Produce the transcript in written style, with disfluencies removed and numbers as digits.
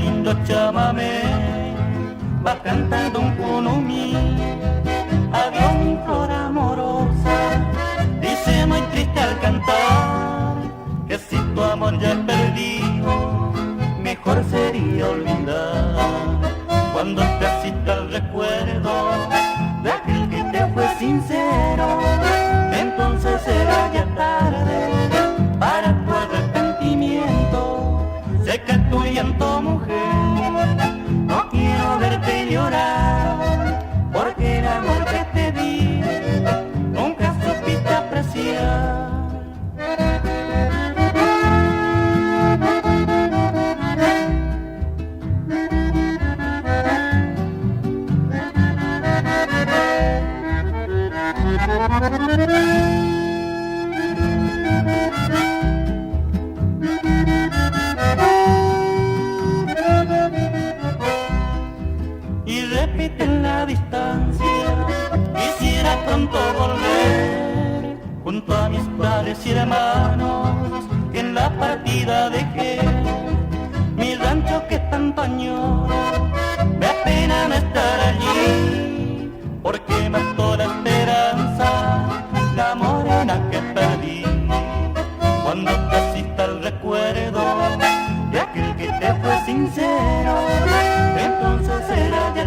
lindo chamamé va cantando un kunumi. Adiós mi flor amorosa, dice muy triste al cantar, que si tu amor ya es perdido, mejor sería olvidar. Cuando te asista el recuerdo de aquel que te fue sincero, entonces será ya tarde para tu arrepentimiento. Seca tu llanto, mujer, no quiero verte llorar, porque el amor que te di nunca supiste apreciar. Y repite en la distancia, quisiera pronto volver junto a mis padres y hermanos que en la partida dejé. Mi rancho que tanto añoro, me apena no estar allí, porque mató la esperanza, la morena que perdí. Cuando te asista el recuerdo de aquel que te fue sincero, entonces será ya